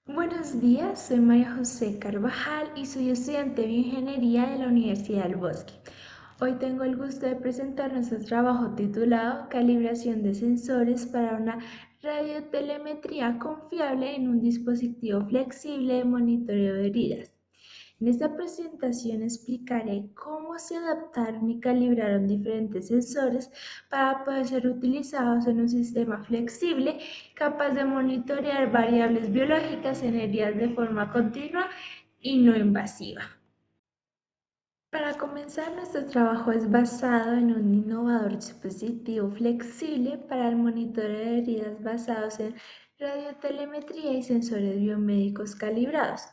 Buenos días, soy María José Carvajal y soy estudiante de Bioingeniería de la Universidad del Bosque. Hoy tengo el gusto de presentar nuestro trabajo titulado Calibración de sensores para una radiotelemetría confiable en un dispositivo flexible de monitoreo de heridas. En esta presentación explicaré cómo se adaptaron y calibraron diferentes sensores para poder ser utilizados en un sistema flexible capaz de monitorear variables biológicas en heridas de forma continua y no invasiva. Para comenzar, nuestro trabajo es basado en un innovador dispositivo flexible para el monitoreo de heridas basados en radiotelemetría y sensores biomédicos calibrados.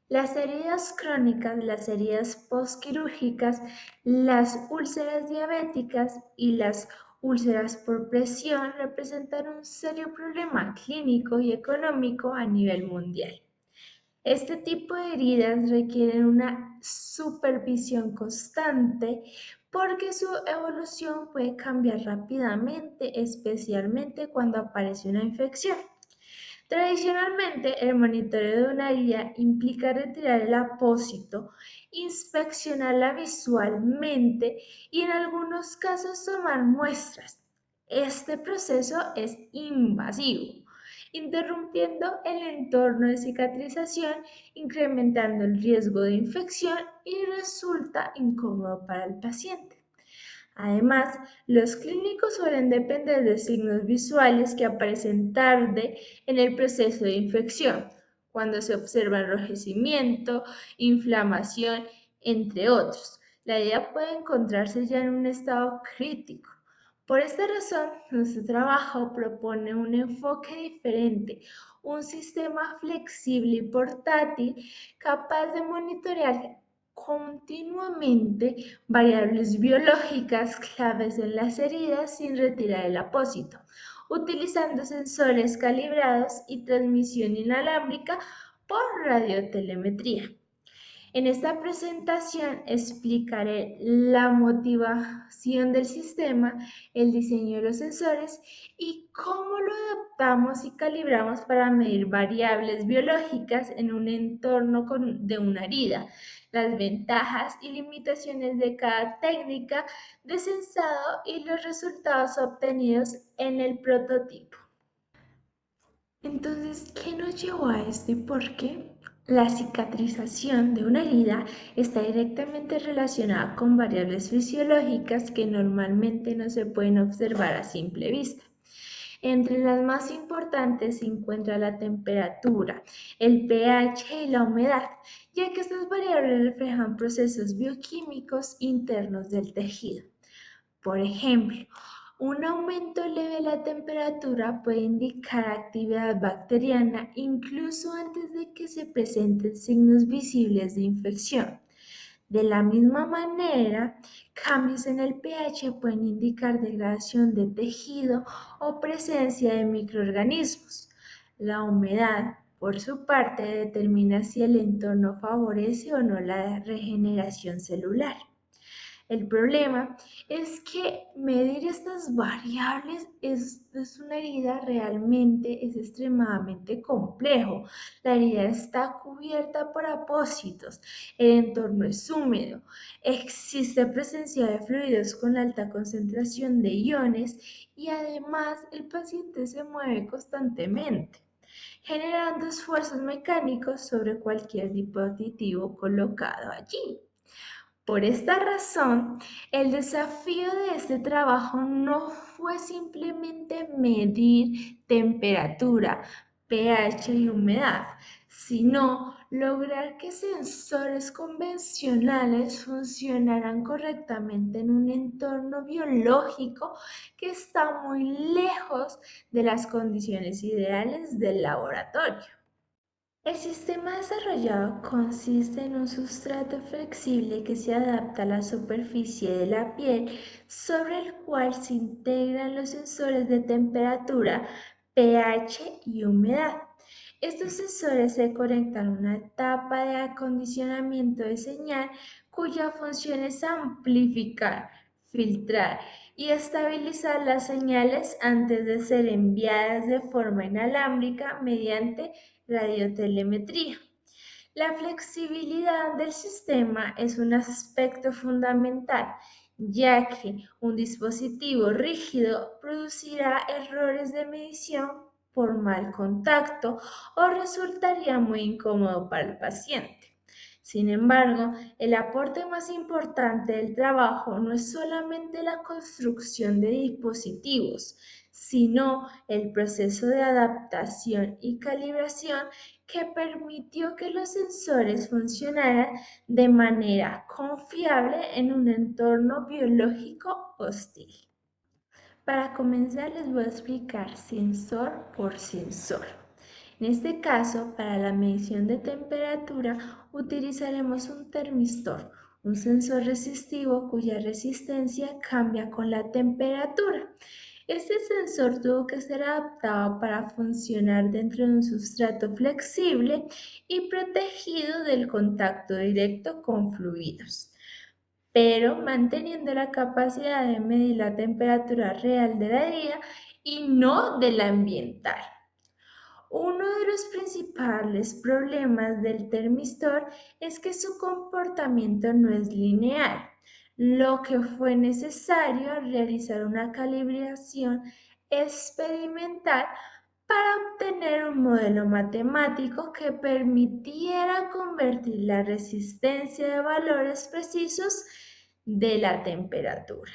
Las heridas crónicas, las heridas postquirúrgicas, las úlceras diabéticas y las úlceras por presión representan un serio problema clínico y económico a nivel mundial. Este tipo de heridas requieren una supervisión constante porque su evolución puede cambiar rápidamente, especialmente cuando aparece una infección. Tradicionalmente, el monitoreo de una herida implica retirar el apósito, inspeccionarla visualmente y en algunos casos tomar muestras. Este proceso es invasivo, interrumpiendo el entorno de cicatrización, incrementando el riesgo de infección y resulta incómodo para el paciente. Además, los clínicos suelen depender de signos visuales que aparecen tarde en el proceso de infección, cuando se observa enrojecimiento, inflamación, entre otros. La herida puede encontrarse ya en un estado crítico. Por esta razón, nuestro trabajo propone un enfoque diferente, un sistema flexible y portátil capaz de monitorear continuamente variables biológicas claves en las heridas sin retirar el apósito, utilizando sensores calibrados y transmisión inalámbrica por radiotelemetría. En esta presentación explicaré la motivación del sistema, el diseño de los sensores y cómo lo adaptamos y calibramos para medir variables biológicas en un entorno de una herida, las ventajas y limitaciones de cada técnica de sensado y los resultados obtenidos en el prototipo. Entonces, ¿qué nos llevó a esto y por qué? La cicatrización de una herida está directamente relacionada con variables fisiológicas que normalmente no se pueden observar a simple vista. Entre las más importantes se encuentra la temperatura, el pH y la humedad, ya que estas variables reflejan procesos bioquímicos internos del tejido. Por ejemplo, un aumento leve de la temperatura puede indicar actividad bacteriana incluso antes de que se presenten signos visibles de infección. De la misma manera, cambios en el pH pueden indicar degradación de tejido o presencia de microorganismos. La humedad, por su parte, determina si el entorno favorece o no la regeneración celular. El problema es que medir estas variables es una herida realmente, es extremadamente complejo. La herida está cubierta por apósitos, el entorno es húmedo, existe presencia de fluidos con alta concentración de iones y además el paciente se mueve constantemente, generando esfuerzos mecánicos sobre cualquier dispositivo colocado allí. Por esta razón, el desafío de este trabajo no fue simplemente medir temperatura, pH y humedad, sino lograr que sensores convencionales funcionaran correctamente en un entorno biológico que está muy lejos de las condiciones ideales del laboratorio. El sistema desarrollado consiste en un sustrato flexible que se adapta a la superficie de la piel sobre el cual se integran los sensores de temperatura, pH y humedad. Estos sensores se conectan a una etapa de acondicionamiento de señal cuya función es amplificar, filtrar y estabilizar las señales antes de ser enviadas de forma inalámbrica mediante radiotelemetría. La flexibilidad del sistema es un aspecto fundamental, ya que un dispositivo rígido producirá errores de medición por mal contacto o resultaría muy incómodo para el paciente. Sin embargo, el aporte más importante del trabajo no es solamente la construcción de dispositivos, sino el proceso de adaptación y calibración que permitió que los sensores funcionaran de manera confiable en un entorno biológico hostil. Para comenzar les voy a explicar sensor por sensor. En este caso, para la medición de temperatura utilizaremos un termistor, un sensor resistivo cuya resistencia cambia con la temperatura. Este sensor tuvo que ser adaptado para funcionar dentro de un sustrato flexible y protegido del contacto directo con fluidos, pero manteniendo la capacidad de medir la temperatura real de la herida y no de la ambiental. Uno de los principales problemas del termistor es que su comportamiento no es lineal, lo que fue necesario realizar una calibración experimental para obtener un modelo matemático que permitiera convertir la resistencia de valores precisos de la temperatura.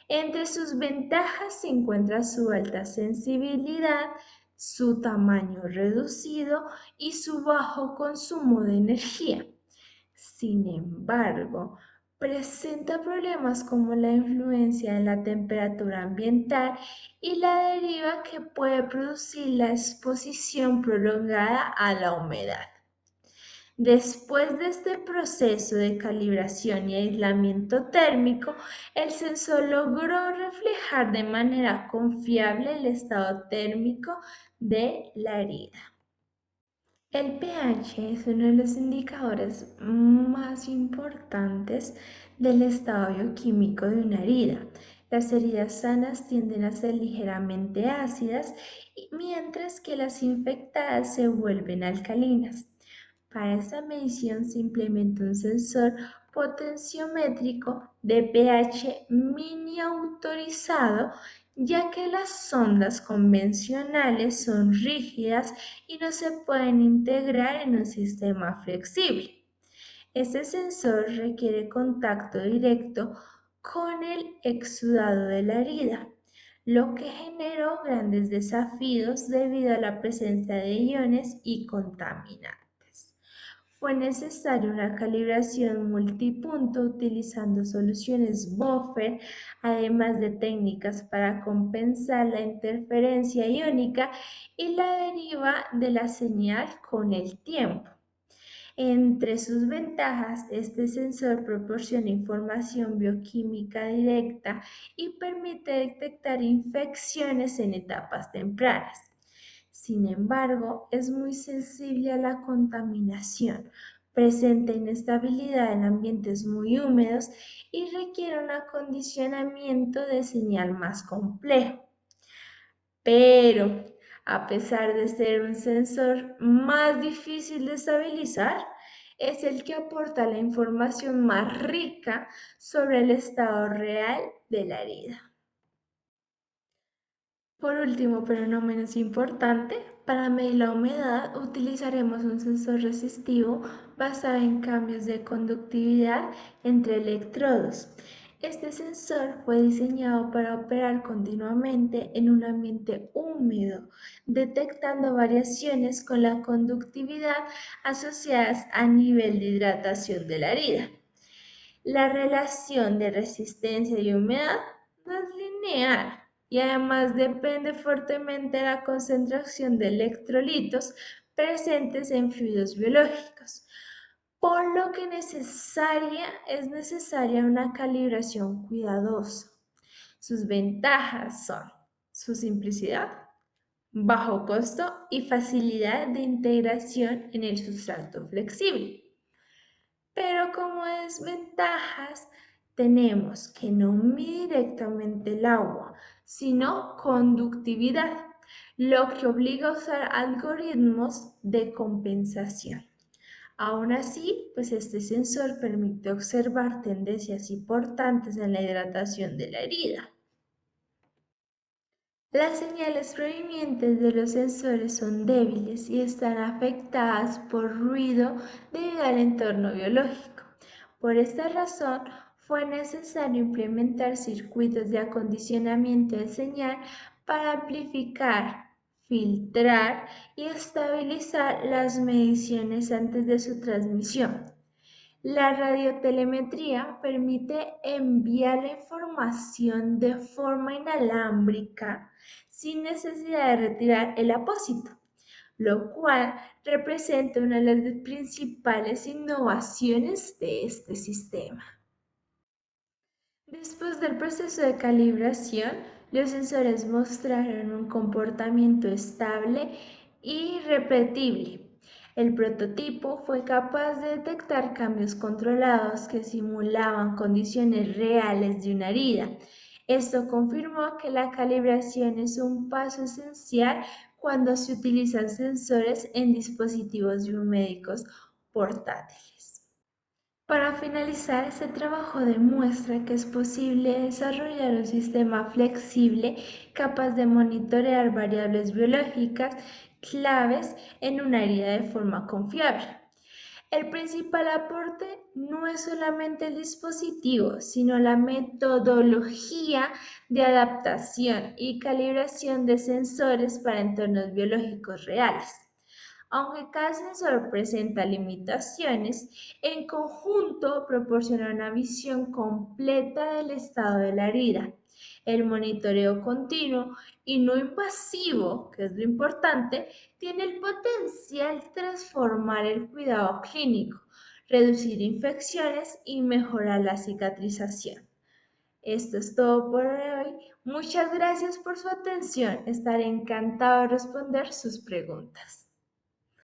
Entre sus ventajas se encuentra su alta sensibilidad, su tamaño reducido y su bajo consumo de energía. Sin embargo, presenta problemas como la influencia en la temperatura ambiental y la deriva que puede producir la exposición prolongada a la humedad. Después de este proceso de calibración y aislamiento térmico, el sensor logró reflejar de manera confiable el estado térmico de la herida. El pH es uno de los indicadores más importantes del estado bioquímico de una herida. Las heridas sanas tienden a ser ligeramente ácidas, mientras que las infectadas se vuelven alcalinas. Para esta medición se implementa un sensor potenciométrico de pH mini autorizado, ya que las sondas convencionales son rígidas y no se pueden integrar en un sistema flexible. Este sensor requiere contacto directo con el exudado de la herida, lo que generó grandes desafíos debido a la presencia de iones y contaminantes. Fue necesaria una calibración multipunto utilizando soluciones buffer, además de técnicas para compensar la interferencia iónica y la deriva de la señal con el tiempo. Entre sus ventajas, este sensor proporciona información bioquímica directa y permite detectar infecciones en etapas tempranas. Sin embargo, es muy sensible a la contaminación, presenta inestabilidad en ambientes muy húmedos y requiere un acondicionamiento de señal más complejo. Pero, a pesar de ser un sensor más difícil de estabilizar, es el que aporta la información más rica sobre el estado real de la herida. Por último, pero no menos importante, para medir la humedad utilizaremos un sensor resistivo basado en cambios de conductividad entre electrodos. Este sensor fue diseñado para operar continuamente en un ambiente húmedo, detectando variaciones con la conductividad asociadas al nivel de hidratación de la herida. La relación de resistencia y humedad no es lineal y además depende fuertemente de la concentración de electrolitos presentes en fluidos biológicos, por lo que es necesaria una calibración cuidadosa. Sus ventajas son su simplicidad, bajo costo y facilidad de integración en el sustrato flexible. Pero como desventajas tenemos que no mide directamente el agua, sino conductividad, lo que obliga a usar algoritmos de compensación. Aún así, pues este sensor permite observar tendencias importantes en la hidratación de la herida. Las señales provenientes de los sensores son débiles y están afectadas por ruido debido al entorno biológico. Por esta razón, fue necesario implementar circuitos de acondicionamiento de señal para amplificar, filtrar y estabilizar las mediciones antes de su transmisión. La radiotelemetría permite enviar la información de forma inalámbrica sin necesidad de retirar el apósito, lo cual representa una de las principales innovaciones de este sistema. Después del proceso de calibración, los sensores mostraron un comportamiento estable y repetible. El prototipo fue capaz de detectar cambios controlados que simulaban condiciones reales de una herida. Esto confirmó que la calibración es un paso esencial cuando se utilizan sensores en dispositivos biomédicos portátiles. Para finalizar, este trabajo demuestra que es posible desarrollar un sistema flexible capaz de monitorear variables biológicas claves en un área de forma confiable. El principal aporte no es solamente el dispositivo, sino la metodología de adaptación y calibración de sensores para entornos biológicos reales. Aunque cada sensor presenta limitaciones, en conjunto proporciona una visión completa del estado de la herida. El monitoreo continuo y no invasivo, que es lo importante, tiene el potencial de transformar el cuidado clínico, reducir infecciones y mejorar la cicatrización. Esto es todo por hoy. Muchas gracias por su atención. Estaré encantado de responder sus preguntas.